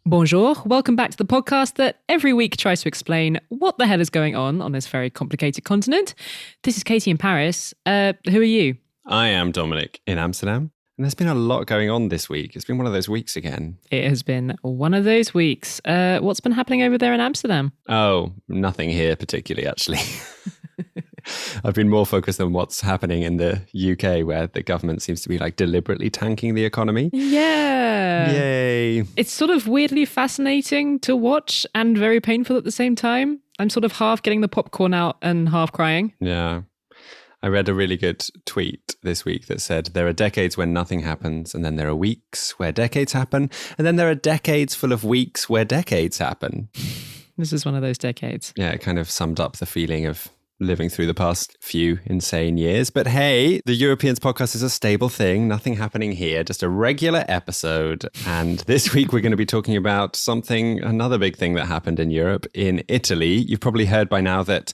Bonjour, welcome back to the podcast that every week tries to explain what the hell is going on this very complicated continent. This is Katy in Paris. Who are you? I am Dominic in Amsterdam. And there's been a lot going on this week. It's been one of those weeks again. It has been one of those weeks. What's been happening over there in Amsterdam? Oh, nothing here particularly, actually. I've been more focused on what's happening in the UK, where the government seems to be deliberately tanking the economy. Yeah. Yay. It's sort of weirdly fascinating to watch and very painful at the same time. I'm sort of half getting the popcorn out and half crying. Yeah. I read a really good tweet this week that said there are decades when nothing happens, and then there are weeks where decades happen, and then there are decades full of weeks where decades happen. This is one of those decades. Yeah, it kind of summed up the feeling of living through the past few insane years. But hey, the Europeans podcast is a stable thing. Nothing happening here, just a regular episode. And this week we're going to be talking about another big thing that happened in Europe, in Italy. You've probably heard by now that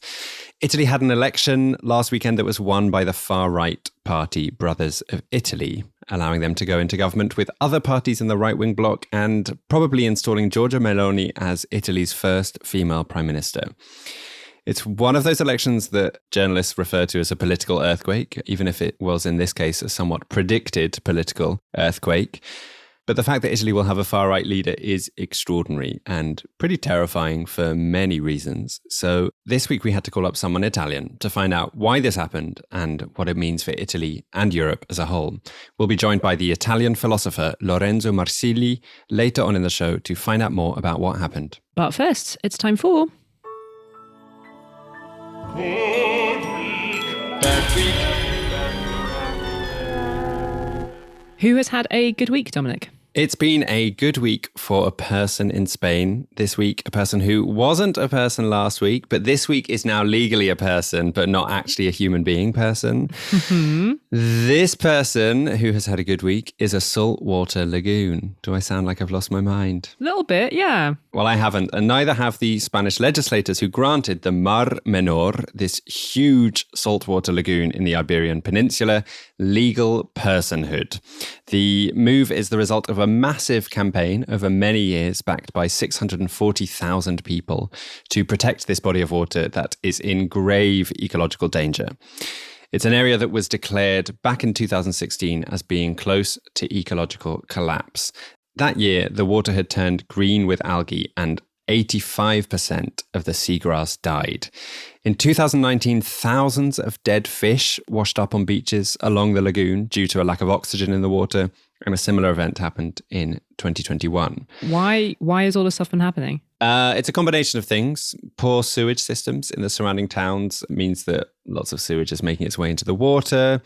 Italy had an election last weekend that was won by the far-right party Brothers of Italy, allowing them to go into government with other parties in the right-wing bloc and probably installing Giorgia Meloni as Italy's first female prime minister. It's one of those elections that journalists refer to as a political earthquake, even if it was in this case a somewhat predicted political earthquake. But the fact that Italy will have a far-right leader is extraordinary and pretty terrifying for many reasons. So this week we had to call up someone Italian to find out why this happened and what it means for Italy and Europe as a whole. We'll be joined by the Italian philosopher Lorenzo Marsili later on in the show to find out more about what happened. But first, it's time for... Who has had a good week, Dominic? It's been a good week for a person in Spain this week, a person who wasn't a person last week, but this week is now legally a person, but not actually a human being person. Mm-hmm. This person who has had a good week is a saltwater lagoon. Do I sound like I've lost my mind? A little bit, yeah. Well, I haven't, and neither have the Spanish legislators who granted the Mar Menor, this huge saltwater lagoon in the Iberian Peninsula, legal personhood. The move is the result of a massive campaign over many years backed by 640,000 people to protect this body of water that is in grave ecological danger. It's an area that was declared back in 2016 as being close to ecological collapse. That year, the water had turned green with algae and 85% of the seagrass died. In 2019, thousands of dead fish washed up on beaches along the lagoon due to a lack of oxygen in the water, and a similar event happened in 2021. Why has all this stuff been happening? It's a combination of things. Poor sewage systems in the surrounding towns means that lots of sewage is making its way into the water.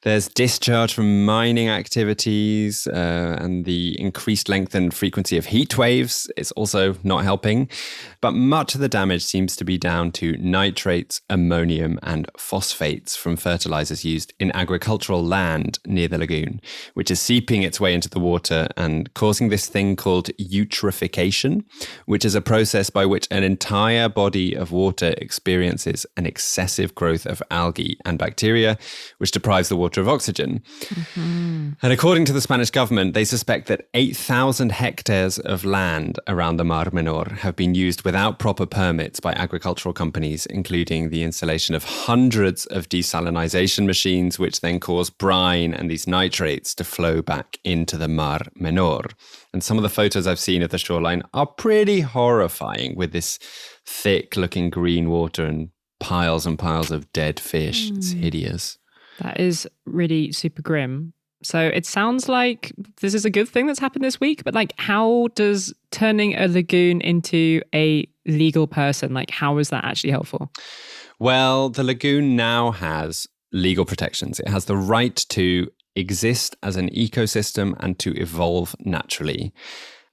There's discharge from mining activities, and the increased length and frequency of heat waves is also not helping. But much of the damage seems to be down to nitrates, ammonium, and phosphates from fertilizers used in agricultural land near the lagoon, which is seeping its way into the water and causing this thing called eutrophication, which is a process by which an entire body of water experiences an excessive growth of algae and bacteria, which deprives the water of oxygen. Mm-hmm. And according to the Spanish government, they suspect that 8,000 hectares of land around the Mar Menor have been used without proper permits by agricultural companies, including the installation of hundreds of desalinization machines, which then cause brine and these nitrates to flow back into the Mar Menor. And some of the photos I've seen of the shoreline are pretty horrifying, with this thick-looking green water and piles of dead fish. It's hideous. That is really super grim. So it sounds like this is a good thing that's happened this week, but how does turning a lagoon into a legal person, how is that actually helpful? Well, the lagoon now has legal protections. It has the right to exist as an ecosystem and to evolve naturally.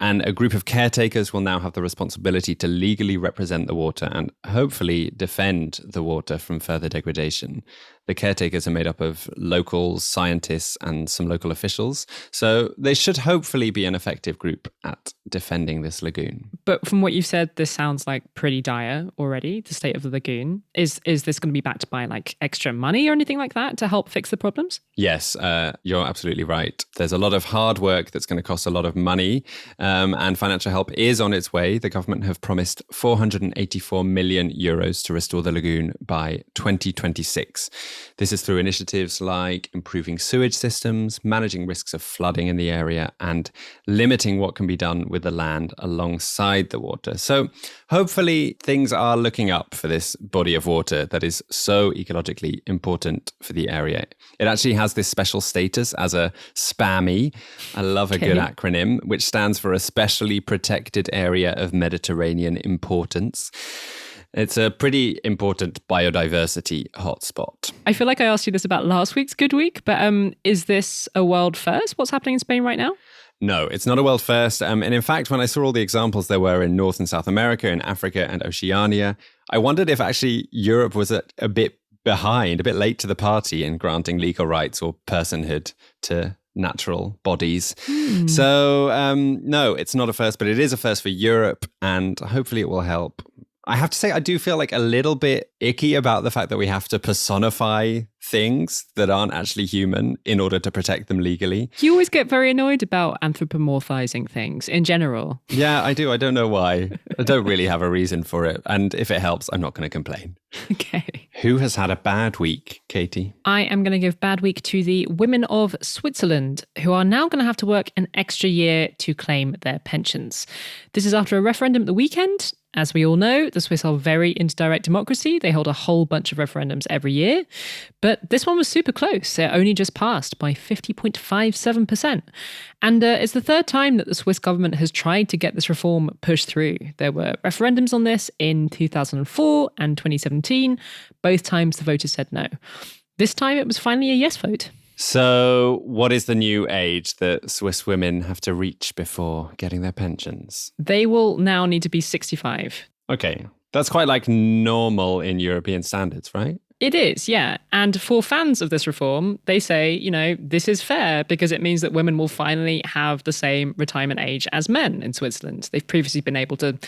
And a group of caretakers will now have the responsibility to legally represent the water and hopefully defend the water from further degradation. The caretakers are made up of locals, scientists, and some local officials. So they should hopefully be an effective group at defending this lagoon. But from what you've said, this sounds like pretty dire already, the state of the lagoon. Is this going to be backed by like extra money or anything like that to help fix the problems? Yes, you're absolutely right. There's a lot of hard work that's going to cost a lot of money, and financial help is on its way. The government have promised 484 million euros to restore the lagoon by 2026. This is through initiatives like improving sewage systems, managing risks of flooding in the area, and limiting what can be done with the land alongside the water. So hopefully things are looking up for this body of water that is so ecologically important for the area. It actually has this special status as a SPAMI. I love a good acronym, which stands for a specially protected area of Mediterranean importance. It's a pretty important biodiversity hotspot. I feel like I asked you this about last week's Good Week, but is this a world first? What's happening in Spain right now? No, it's not a world first. And in fact, when I saw all the examples there were in North and South America, in Africa and Oceania, I wondered if actually Europe was a bit behind, a bit late to the party in granting legal rights or personhood to natural bodies. So no, it's not a first, but it is a first for Europe, and hopefully it will help. I have to say, I do feel like a little bit icky about the fact that we have to personify things that aren't actually human in order to protect them legally. You always get very annoyed about anthropomorphizing things in general. Yeah, I do. I don't know why. I don't really have a reason for it. And if it helps, I'm not going to complain. Okay. Who has had a bad week, Katy? I am going to give bad week to the women of Switzerland, who are now going to have to work an extra year to claim their pensions. This is after a referendum at the weekend. As we all know, the Swiss are very into direct democracy. They hold a whole bunch of referendums every year. But this one was super close. It only just passed by 50.57%. And it's the third time that the Swiss government has tried to get this reform pushed through. There were referendums on this in 2004 and 2017. Both times the voters said no. This time it was finally a yes vote. So what is the new age that Swiss women have to reach before getting their pensions? They will now need to be 65. Okay, that's quite like normal in European standards, right? It is, yeah. And for fans of this reform, they say, this is fair because it means that women will finally have the same retirement age as men in Switzerland. They've previously been able to,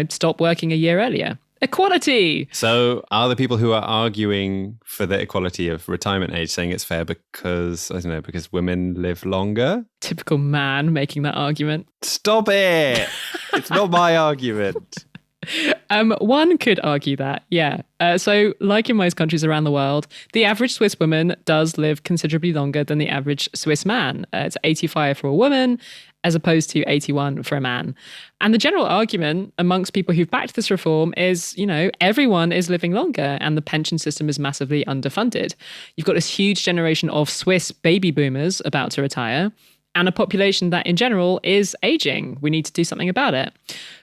stop working a year earlier. Equality! So are the people who are arguing for the equality of retirement age saying it's fair because, because women live longer? Typical man making that argument. Stop it! It's not my argument. One could argue that, yeah. So like in most countries around the world, the average Swiss woman does live considerably longer than the average Swiss man. It's 85 for a woman as opposed to 81 for a man. And the general argument amongst people who've backed this reform is, everyone is living longer and the pension system is massively underfunded. You've got this huge generation of Swiss baby boomers about to retire, and a population that in general is aging. We need to do something about it.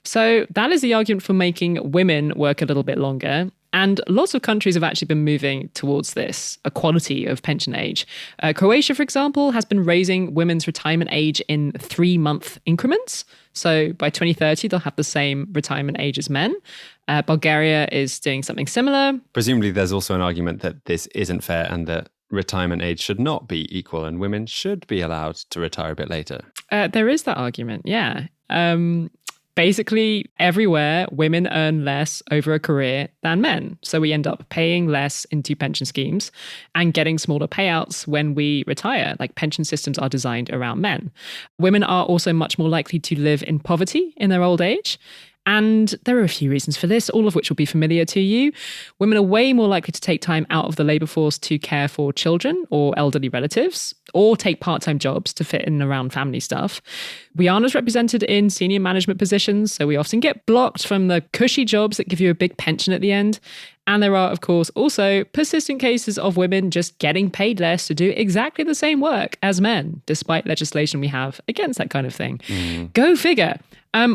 So that is the argument for making women work a little bit longer. And lots of countries have actually been moving towards this equality of pension age. Croatia, for example, has been raising women's retirement age in 3-month increments. So by 2030, they'll have the same retirement age as men. Bulgaria is doing something similar. Presumably, there's also an argument that this isn't fair and that retirement age should not be equal and women should be allowed to retire a bit later. There is that argument, yeah. Basically, everywhere, women earn less over a career than men. So we end up paying less into pension schemes and getting smaller payouts when we retire. Like pension systems are designed around men. Women are also much more likely to live in poverty in their old age. And there are a few reasons for this, all of which will be familiar to you. Women are way more likely to take time out of the labour force to care for children or elderly relatives, or take part-time jobs to fit in around family stuff. We aren't as represented in senior management positions, so we often get blocked from the cushy jobs that give you a big pension at the end. And there are, of course, also persistent cases of women just getting paid less to do exactly the same work as men, despite legislation we have against that kind of thing. Go figure.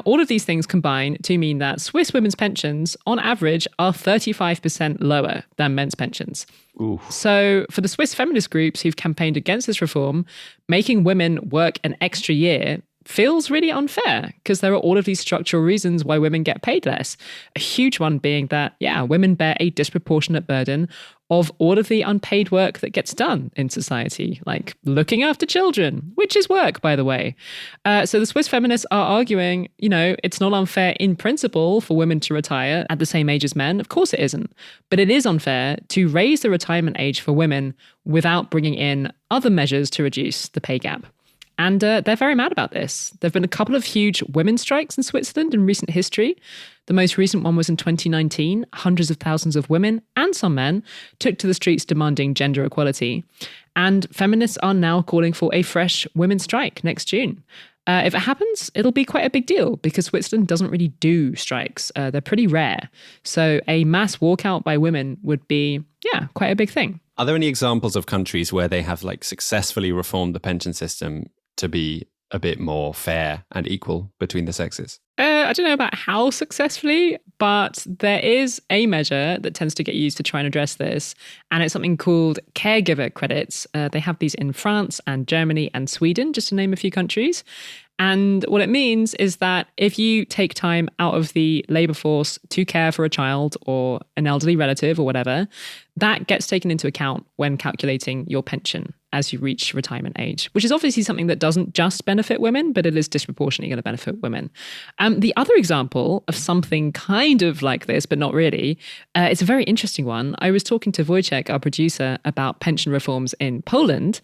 All of these things combine to mean that Swiss women's pensions, on average, are 35% lower than men's pensions. Ooh. So for the Swiss feminist groups who've campaigned against this reform, making women work an extra year feels really unfair because there are all of these structural reasons why women get paid less. A huge one being that, women bear a disproportionate burden of all of the unpaid work that gets done in society, like looking after children, which is work, by the way. So the Swiss feminists are arguing, it's not unfair in principle for women to retire at the same age as men. Of course it isn't. But it is unfair to raise the retirement age for women without bringing in other measures to reduce the pay gap. And they're very mad about this. There have been a couple of huge women's strikes in Switzerland in recent history. The most recent one was in 2019. Hundreds of thousands of women and some men took to the streets demanding gender equality. And feminists are now calling for a fresh women's strike next June. If it happens, it'll be quite a big deal because Switzerland doesn't really do strikes. They're pretty rare. So a mass walkout by women would be, quite a big thing. Are there any examples of countries where they have successfully reformed the pension system to be a bit more fair and equal between the sexes? I don't know about how successfully, but there is a measure that tends to get used to try and address this, and it's something called caregiver credits. They have these in France and Germany and Sweden, just to name a few countries. And what it means is that if you take time out of the labour force to care for a child or an elderly relative or whatever, that gets taken into account when calculating your pension as you reach retirement age, which is obviously something that doesn't just benefit women, but it is disproportionately going to benefit women. The other example of something kind of like this, but not really, it's a very interesting one. I was talking to Wojciech, our producer, about pension reforms in Poland.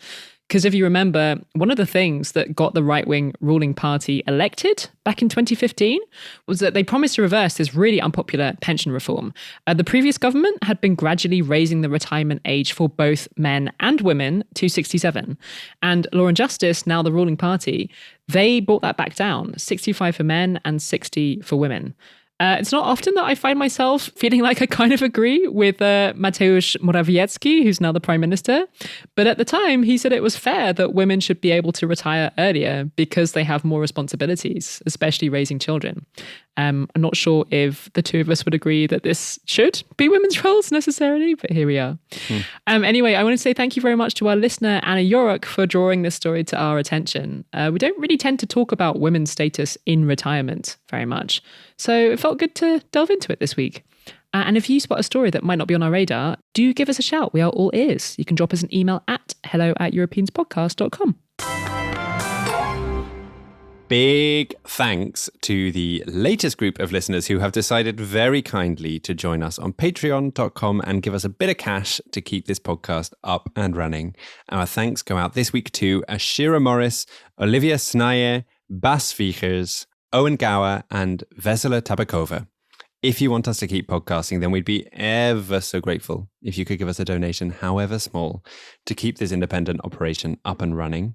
Because if you remember, one of the things that got the right-wing ruling party elected back in 2015 was that they promised to reverse this really unpopular pension reform. The previous government had been gradually raising the retirement age for both men and women to 67. And Law and Justice, now the ruling party, they brought that back down, 65 for men and 60 for women. It's not often that I find myself feeling like I kind of agree with Mateusz Morawiecki, who's now the prime minister. But at the time, he said it was fair that women should be able to retire earlier because they have more responsibilities, especially raising children. I'm not sure if the two of us would agree that this should be women's roles necessarily, but here we are. Anyway, I want to say thank you very much to our listener, Anna Yorok, for drawing this story to our attention. We don't really tend to talk about women's status in retirement very much. So it felt good to delve into it this week. And if you spot a story that might not be on our radar, do give us a shout. We are all ears. You can drop us an email at hello@europeanspodcast.com. Big thanks to the latest group of listeners who have decided very kindly to join us on patreon.com and give us a bit of cash to keep this podcast up and running. Our thanks go out this week to Ashira Morris, Olivia Snaye, Bas Viechers, Owen Gower, and Vesela Tabakova. If you want us to keep podcasting, then we'd be ever so grateful if you could give us a donation, however small, to keep this independent operation up and running.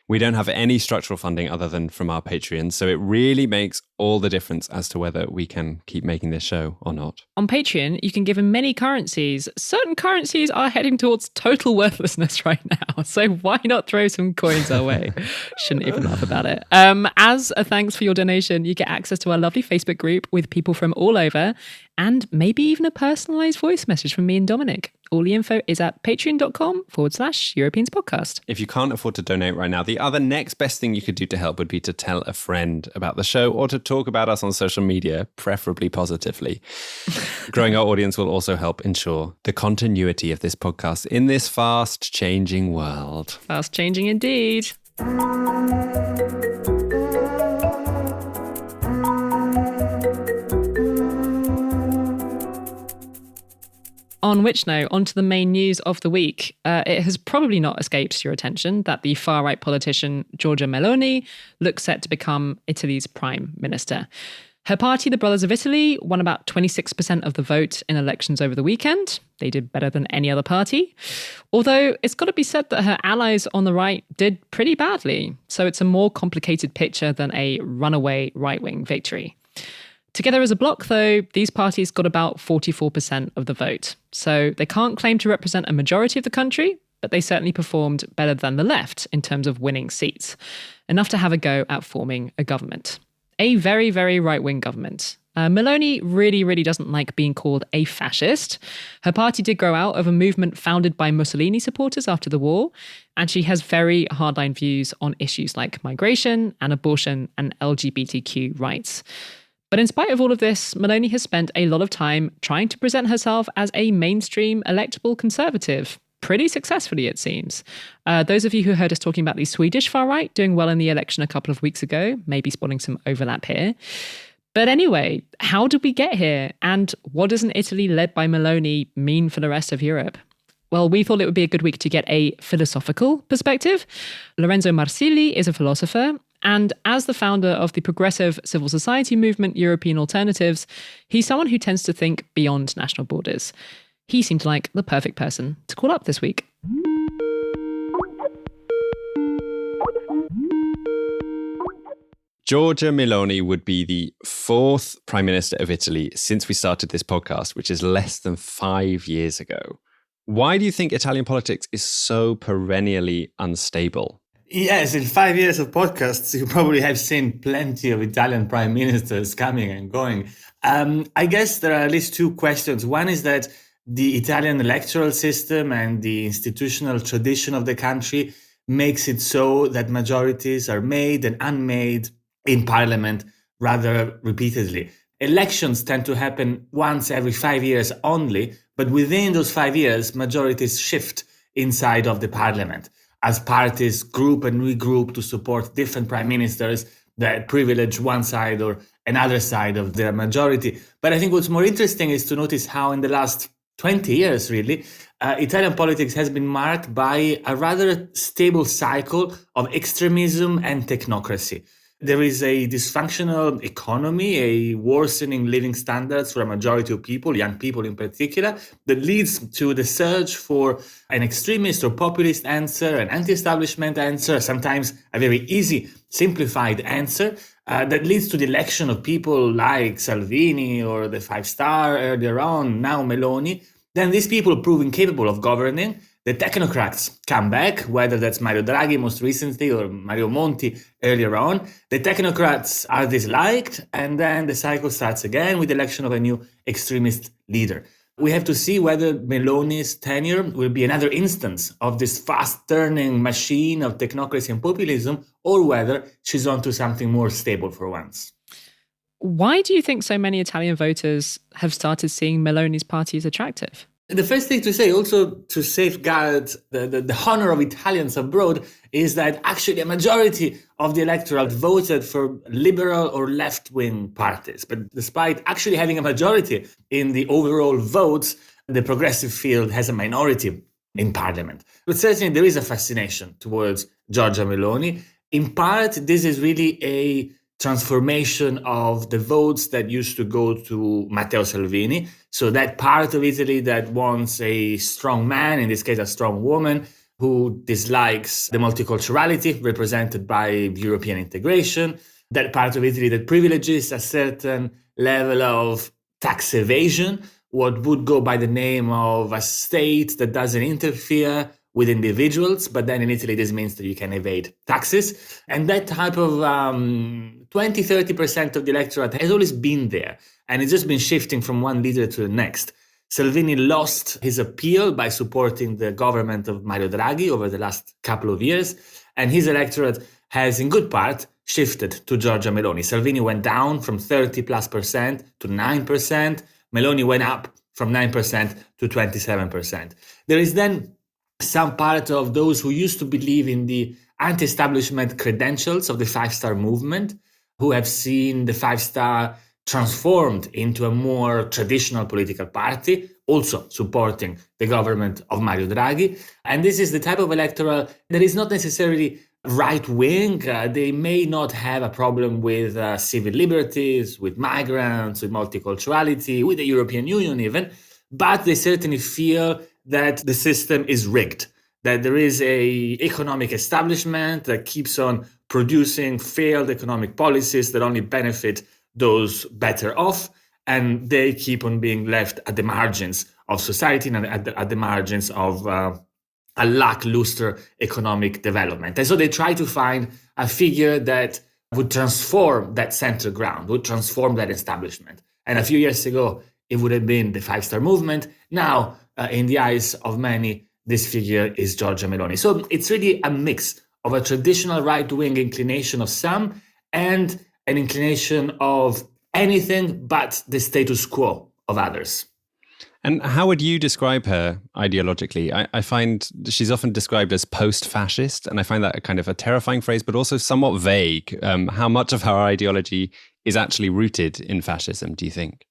We don't have any structural funding other than from our Patreon, so it really makes all the difference as to whether we can keep making this show or not. On Patreon, you can give in many currencies. Certain currencies are heading towards total worthlessness right now, so why not throw some coins our way? Shouldn't even laugh about it. As a thanks for your donation, you get access to our lovely Facebook group with people from all over, and maybe even a personalised voice message from me and Dominic. All the info is at patreon.com/Europeans podcast. If you can't afford to donate right now, the other next best thing you could do to help would be to tell a friend about the show or to talk about us on social media, preferably positively. Growing our audience will also help ensure the continuity of this podcast in this fast-changing world. Fast-changing indeed. On which note, on to the main news of the week. It has probably not escaped your attention that the far-right politician Giorgia Meloni looks set to become Italy's prime minister. Her party, the Brothers of Italy, won about 26% of the vote in elections over the weekend. They did better than any other party. Although it's got to be said that her allies on the right did pretty badly. So it's a more complicated picture than a runaway right-wing victory. Together as a bloc, though, these parties got about 44% of the vote. So they can't claim to represent a majority of the country, but they certainly performed better than the left in terms of winning seats. Enough to have a go at forming a government. A very, very right-wing government. Meloni really doesn't like being called a fascist. Her party did grow out of a movement founded by Mussolini supporters after the war, and she has very hardline views on issues like migration and abortion and LGBTQ rights. But in spite of all of this, Meloni has spent a lot of time trying to present herself as a mainstream electable conservative. Pretty successfully, it seems. Those of you who heard us talking about the Swedish far right doing well in the election a couple of weeks ago, maybe spotting some overlap here. But anyway, how did we get here? And what does an Italy led by Meloni mean for the rest of Europe? Well, we thought it would be a good week to get a philosophical perspective. Lorenzo Marsili is a philosopher, and as the founder of the progressive civil society movement European Alternatives, he's someone who tends to think beyond national borders. He seemed like the perfect person to call up this week. Giorgia Meloni would be the fourth Prime Minister of Italy since we started this podcast, which is less than 5 years ago. Why do you think Italian politics is so perennially unstable? Yes, in 5 years of podcasts, you probably have seen plenty of Italian prime ministers coming and going. I guess there are at least two questions. One is that the Italian electoral system and the institutional tradition of the country makes it so that majorities are made and unmade in parliament rather repeatedly. Elections tend to happen once every 5 years only, but within those 5 years, majorities shift inside of the parliament as parties group and regroup to support different prime ministers that privilege one side or another side of their majority. But I think what's more interesting is to notice how in the last 20 years, really, Italian politics has been marked by a rather stable cycle of extremism and technocracy. There is a dysfunctional economy, a worsening living standards for a majority of people, young people in particular, that leads to the search for an extremist or populist answer, an anti-establishment answer, sometimes a very easy, simplified answer that leads to the election of people like Salvini or the five-star earlier on, now Meloni. Then these people prove incapable of governing. The technocrats come back, whether that's Mario Draghi most recently or Mario Monti earlier on. The technocrats are disliked, and then the cycle starts again with the election of a new extremist leader. We have to see whether Meloni's tenure will be another instance of this fast-turning machine of technocracy and populism, or whether she's onto something more stable for once. Why do you think so many Italian voters have started seeing Meloni's party as attractive? The first thing to say, also to safeguard the honor of Italians abroad, is that actually a majority of the electorate voted for liberal or left-wing parties. But despite actually having a majority in the overall votes, the progressive field has a minority in parliament. But certainly there is a fascination towards Giorgia Meloni. In part, this is really a transformation of the votes that used to go to Matteo Salvini. So that part of Italy that wants a strong man, in this case a strong woman, who dislikes the multiculturality represented by European integration. That part of Italy that privileges a certain level of tax evasion, what would go by the name of a state that doesn't interfere with individuals, but then in Italy this means that you can evade taxes. And that type of 20-30% of the electorate has always been there, and it's just been shifting from one leader to the next. Salvini lost his appeal by supporting the government of Mario Draghi over the last couple of years, and his electorate has in good part shifted to Giorgia Meloni. Salvini went down from 30+% to 9%. Meloni went up from 9% to 27%. There is then some part of those who used to believe in the anti-establishment credentials of the five-star movement, who have seen the five-star transformed into a more traditional political party, also supporting the government of Mario Draghi. And this is the type of electorate that is not necessarily right-wing. They may not have a problem with civil liberties, with migrants, with multiculturality, with the European Union even, but they certainly feel that the system is rigged, that there is an economic establishment that keeps on producing failed economic policies that only benefit those better off, and they keep on being left at the margins of society and at the margins of a lackluster economic development. And so they try to find a figure that would transform that center ground, would transform that establishment. And a few years ago, it would have been the Five-Star Movement. Now, in the eyes of many, this figure is Giorgia Meloni. So it's really a mix of a traditional right-wing inclination of some and an inclination of anything but the status quo of others. And how would you describe her ideologically? I find she's often described as post-fascist, and I find that a kind of a terrifying phrase, but also somewhat vague. How much of her ideology is actually rooted in fascism, do you think?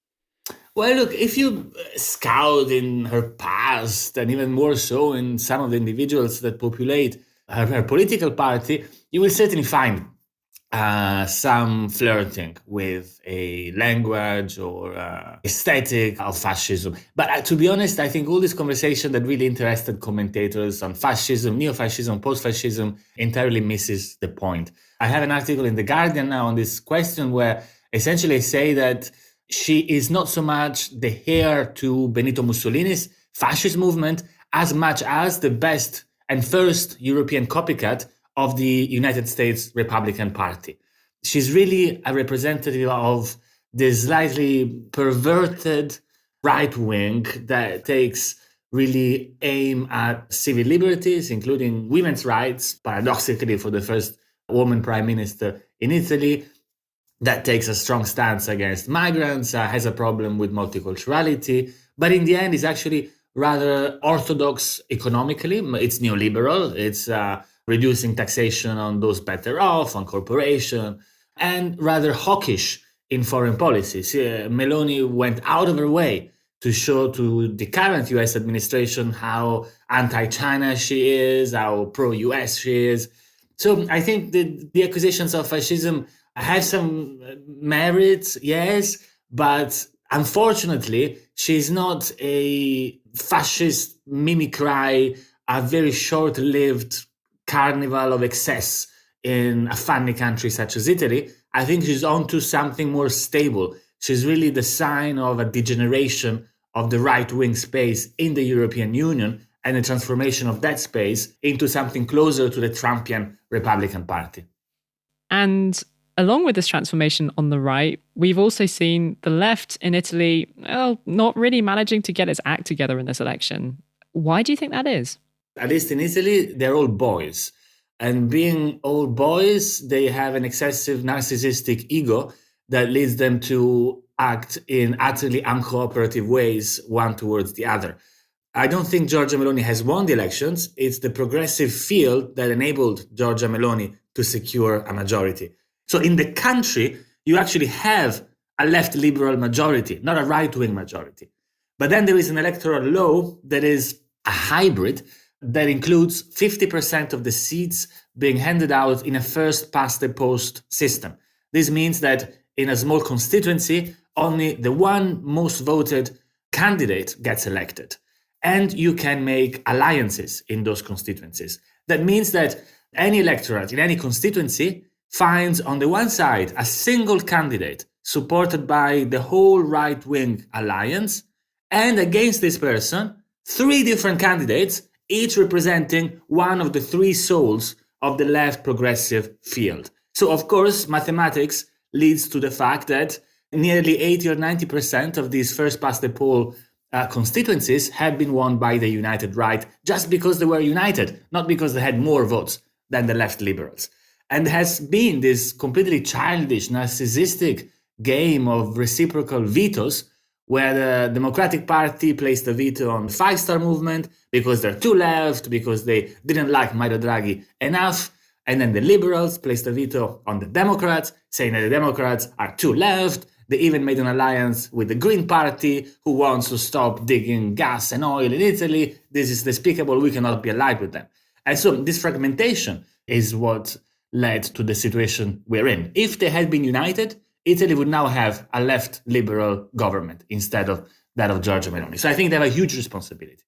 Well, look, if you scout in her past, and even more so in some of the individuals that populate her political party, you will certainly find some flirting with a language or aesthetic of fascism. But to be honest, I think all this conversation that really interested commentators on fascism, neo-fascism, post-fascism entirely misses the point. I have an article in The Guardian now on this question where essentially I say that she is not so much the heir to Benito Mussolini's fascist movement as much as the best and first European copycat of the United States Republican Party. She's really a representative of the slightly perverted right wing that takes really aim at civil liberties, including women's rights, paradoxically for the first woman prime minister in Italy, that takes a strong stance against migrants, has a problem with multiculturality, but in the end is actually rather orthodox economically. It's neoliberal, it's reducing taxation on those better off, on corporation, and rather hawkish in foreign policies. Meloni went out of her way to show to the current US administration how anti-China she is, how pro-US she is. So I think the accusations of fascism have some merits, yes, but unfortunately, she's not a fascist mimicry, a very short-lived carnival of excess in a funny country such as Italy. I think she's onto something more stable. She's really the sign of a degeneration of the right-wing space in the European Union and a transformation of that space into something closer to the Trumpian Republican Party. And along with this transformation on the right, we've also seen the left in Italy, not really managing to get its act together in this election. Why do you think that is? At least in Italy, they're all boys. And being all boys, they have an excessive narcissistic ego that leads them to act in utterly uncooperative ways, one towards the other. I don't think Giorgia Meloni has won the elections. It's the progressive field that enabled Giorgia Meloni to secure a majority. So in the country, you actually have a left liberal majority, not a right-wing majority. But then there is an electoral law that is a hybrid that includes 50% of the seats being handed out in a first-past-the-post system. This means that in a small constituency, only the one most voted candidate gets elected. And you can make alliances in those constituencies. That means that any electorate in any constituency finds on the one side a single candidate supported by the whole right-wing alliance, and against this person, three different candidates, each representing one of the three souls of the left progressive field. So, of course, mathematics leads to the fact that nearly 80 or 90% of these first-past-the-poll constituencies had been won by the united right just because they were united, not because they had more votes than the left liberals. And has been this completely childish, narcissistic game of reciprocal vetoes where the Democratic Party placed a veto on the Five-Star Movement because they're too left, because they didn't like Mario Draghi enough. And then the liberals placed a veto on the Democrats, saying that the Democrats are too left. They even made an alliance with the Green Party, who wants to stop digging gas and oil in Italy. This is despicable. We cannot be allied with them. And so this fragmentation is what led to the situation we're in. If they had been united, Italy would now have a left liberal government instead of that of Giorgia Meloni. So I think they have a huge responsibility.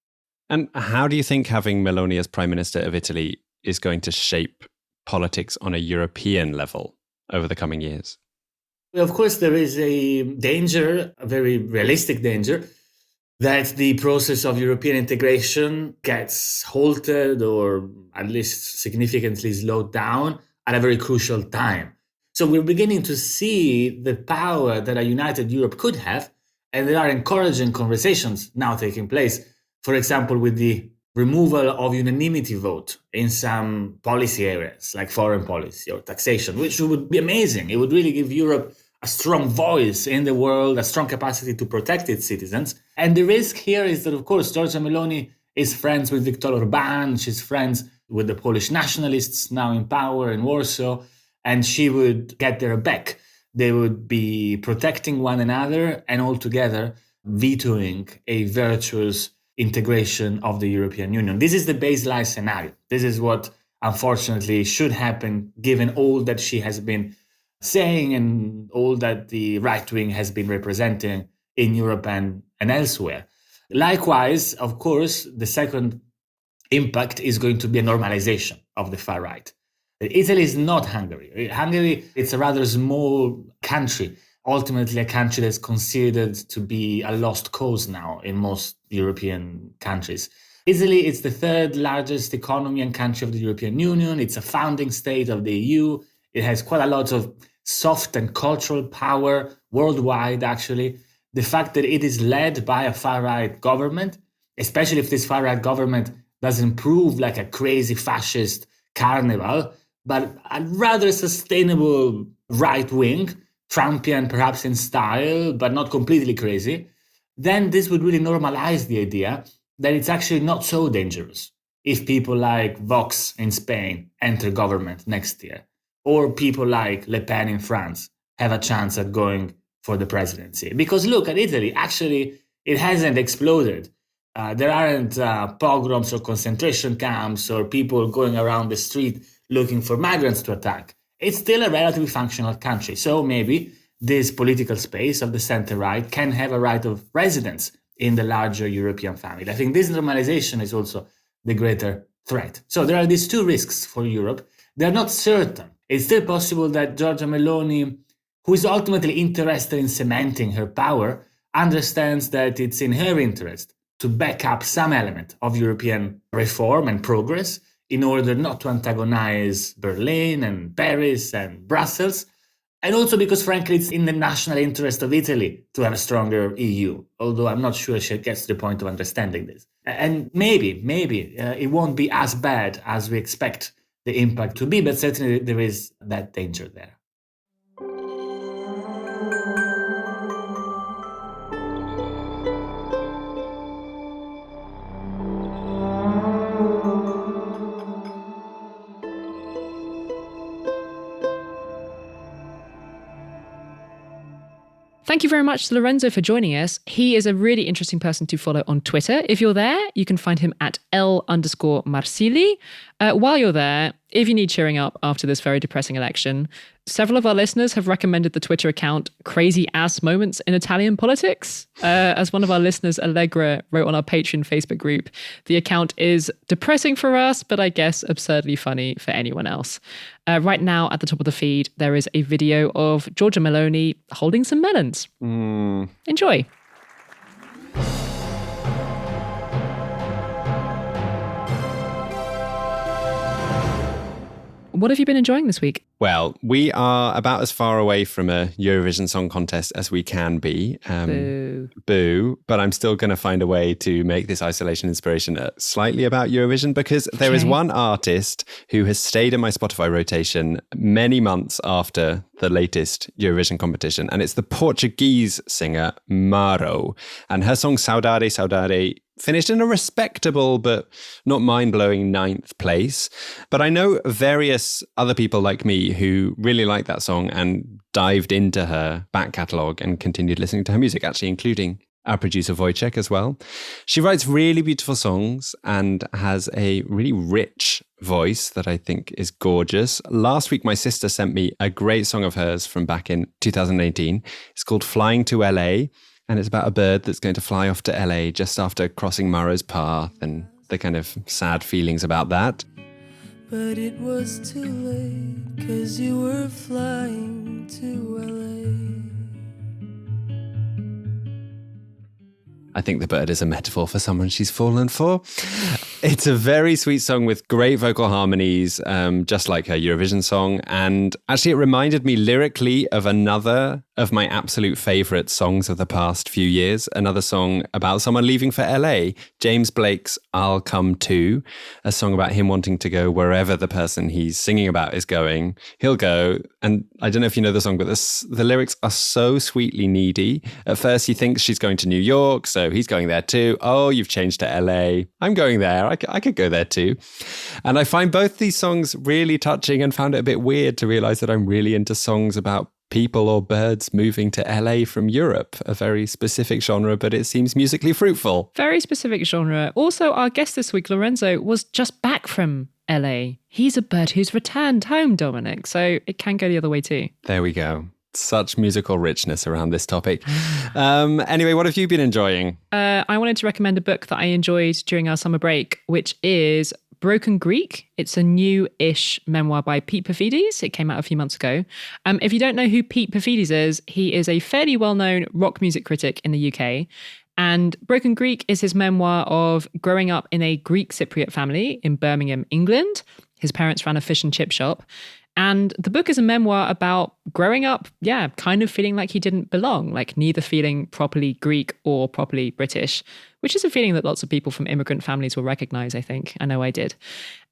And how do you think having Meloni as Prime Minister of Italy is going to shape politics on a European level over the coming years? Well, of course, there is a danger, a very realistic danger, that the process of European integration gets halted or at least significantly slowed down at a very crucial time. So we're beginning to see the power that a united Europe could have, and there are encouraging conversations now taking place. For example, with the removal of unanimity vote in some policy areas like foreign policy or taxation, which would be amazing. It would really give Europe a strong voice in the world, a strong capacity to protect its citizens. And the risk here is that, of course, Giorgia Meloni is friends with Viktor Orban. She's friends with the Polish nationalists now in power in Warsaw, and she would get their back. They would be protecting one another and altogether vetoing a virtuous integration of the European Union. This is the baseline scenario. This is what, unfortunately, should happen given all that she has been saying and all that the right wing has been representing in Europe and elsewhere. Likewise, of course, the second impact is going to be a normalization of the far right. Italy is not Hungary. Hungary, it's a rather small country, ultimately a country that's considered to be a lost cause now in most European countries. Italy is the third largest economy and country of the European Union. It's a founding state of the EU. It has quite a lot of soft and cultural power worldwide, actually. The fact that it is led by a far-right government, especially if this far-right government doesn't prove like a crazy fascist carnival, but a rather sustainable right wing, Trumpian perhaps in style, but not completely crazy, then this would really normalize the idea that it's actually not so dangerous if people like Vox in Spain enter government next year, or people like Le Pen in France have a chance at going for the presidency. Because look at Italy, actually, it hasn't exploded. There aren't pogroms or concentration camps or people going around the street looking for migrants to attack. It's still a relatively functional country. So maybe this political space of the center-right can have a right of residence in the larger European family. I think this normalization is also the greater threat. So there are these two risks for Europe. They're not certain. It's still possible that Giorgia Meloni, who is ultimately interested in cementing her power, understands that it's in her interest to back up some element of European reform and progress in order not to antagonize Berlin and Paris and Brussels. And also because, frankly, it's in the national interest of Italy to have a stronger EU, although I'm not sure she gets to the point of understanding this. And maybe it won't be as bad as we expect the impact to be, but certainly there is that danger there. Thank you very much to Lorenzo for joining us. He is a really interesting person to follow on Twitter. If you're there, you can find him at L_Marsili. While you're there, if you need cheering up after this very depressing election, several of our listeners have recommended the Twitter account Crazy Ass Moments in Italian Politics. As one of our listeners, Allegra, wrote on our Patreon Facebook group, the account is depressing for us, but I guess absurdly funny for anyone else. Right now, at the top of the feed, there is a video of Giorgia Meloni holding some melons. Enjoy. What have you been enjoying this week? Well, we are about as far away from a Eurovision Song Contest as we can be. Boo. But I'm still going to find a way to make this isolation inspiration slightly about Eurovision, because there is one artist who has stayed in my Spotify rotation many months after the latest Eurovision competition, and it's the Portuguese singer Maro. And her song Saudade, Saudade finished in a respectable but not mind-blowing 9th place. But I know various other people like me who really like that song and dived into her back catalogue and continued listening to her music, actually including our producer Wojciech as well. She writes really beautiful songs and has a really rich voice that I think is gorgeous. Last week, my sister sent me a great song of hers from back in 2018. It's called Flying to LA. And it's about a bird that's going to fly off to LA just after crossing Maro's path and the kind of sad feelings about that. But it was too late, 'cause you were flying to LA. I think the bird is a metaphor for someone she's fallen for. It's a very sweet song with great vocal harmonies, just like her Eurovision song. And actually, it reminded me lyrically of another of my absolute favourite songs of the past few years. Another song about someone leaving for LA, James Blake's I'll Come Too, a song about him wanting to go wherever the person he's singing about is going. He'll go. And I don't know if you know the song, but the lyrics are so sweetly needy. At first, he thinks she's going to New York, so he's going there too. Oh, you've changed to LA. I'm going there. I could go there too. And I find both these songs really touching and found it a bit weird to realize that I'm really into songs about people or birds moving to LA from Europe, a very specific genre, but it seems musically fruitful. Very specific genre. Also, our guest this week, Lorenzo, was just back from LA. He's a bird who's returned home, Dominic, so it can go the other way too. There we go. Such musical richness around this topic. Anyway, what have you been enjoying? I wanted to recommend a book that I enjoyed during our summer break, which is Broken Greek. It's a new-ish memoir by Pete Paphides. It came out a few months ago. If you don't know who Pete Paphides is, he is a fairly well-known rock music critic in the UK. And Broken Greek is his memoir of growing up in a Greek Cypriot family in Birmingham, England. His parents ran a fish and chip shop. And the book is a memoir about growing up, kind of feeling like he didn't belong, like neither feeling properly Greek or properly British, which is a feeling that lots of people from immigrant families will recognize, I think. I know I did.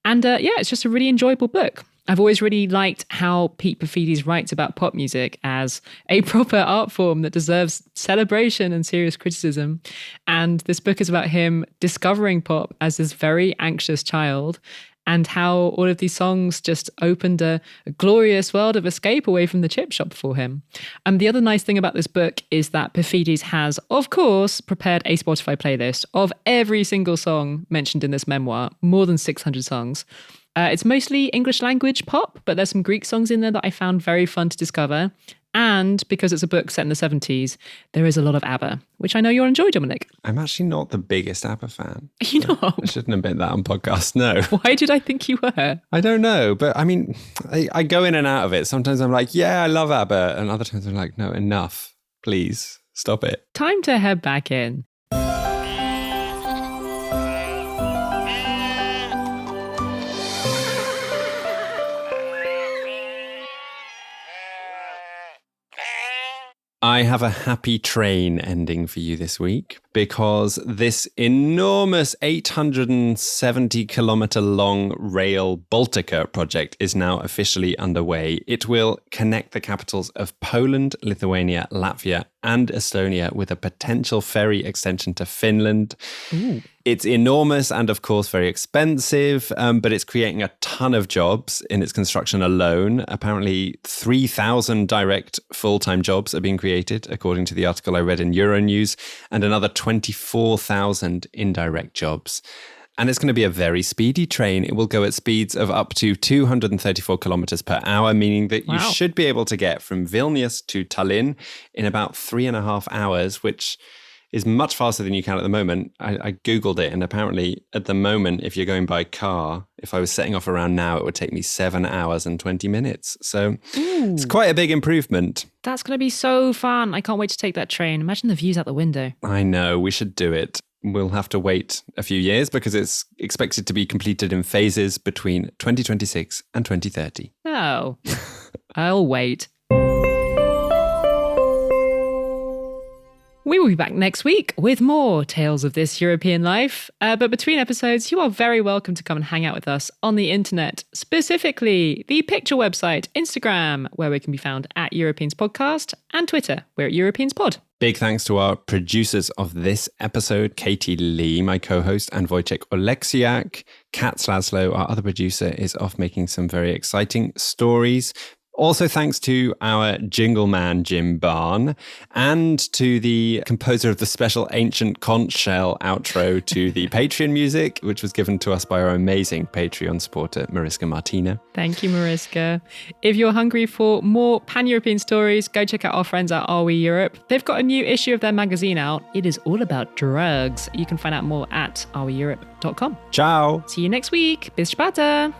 And it's just a really enjoyable book. I've always really liked how Pete Paphides writes about pop music as a proper art form that deserves celebration and serious criticism. And this book is about him discovering pop as this very anxious child, and how all of these songs just opened a glorious world of escape away from the chip shop for him. And the other nice thing about this book is that Paphides has, of course, prepared a Spotify playlist of every single song mentioned in this memoir, more than 600 songs. It's mostly English language pop, but there's some Greek songs in there that I found very fun to discover. And because it's a book set in the 70s, there is a lot of ABBA, which I know you'll enjoy, Dominic. I'm actually not the biggest ABBA fan. You know, I shouldn't admit that on podcast, no. Why did I think you were? I don't know, but I mean, I go in and out of it. Sometimes I'm like, yeah, I love ABBA. And other times I'm like, no, enough. Please, stop it. Time to head back in. I have a happy train ending for you this week because this enormous 870 kilometer long rail Baltica project is now officially underway. It will connect the capitals of Poland, Lithuania, Latvia, and Estonia with a potential ferry extension to Finland. Ooh. It's enormous and, of course, very expensive, but it's creating a ton of jobs in its construction alone. Apparently, 3,000 direct full-time jobs are being created, according to the article I read in Euronews, and another 24,000 indirect jobs. And it's going to be a very speedy train. It will go at speeds of up to 234 kilometers per hour, meaning that you should be able to get from Vilnius to Tallinn in about 3.5 hours, which is much faster than you can at the moment. I Googled it, and apparently at the moment, if you're going by car, if I was setting off around now, it would take me 7 hours and 20 minutes. So It's quite a big improvement. That's going to be so fun. I can't wait to take that train. Imagine the views out the window. I know, we should do it. We'll have to wait a few years because it's expected to be completed in phases between 2026 and 2030. Oh, I'll wait. We will be back next week with more Tales of This European Life. But between episodes, you are very welcome to come and hang out with us on the internet, specifically the picture website, Instagram, where we can be found at Europeans Podcast, and Twitter, we're at Europeans Pod. Big thanks to our producers of this episode, Katy Lee, my co-host, and Wojciech Oleksiak. Kat Slaslow, our other producer, is off making some very exciting stories. Also, thanks to our jingle man, Jim Barn, and to the composer of the special Ancient Conch Shell outro to the Patreon music, which was given to us by our amazing Patreon supporter, Mariska Martina. Thank you, Mariska. If you're hungry for more pan-European stories, go check out our friends at Are We Europe. They've got a new issue of their magazine out. It is all about drugs. You can find out more at areweeurope.com. Ciao. See you next week. Bis später.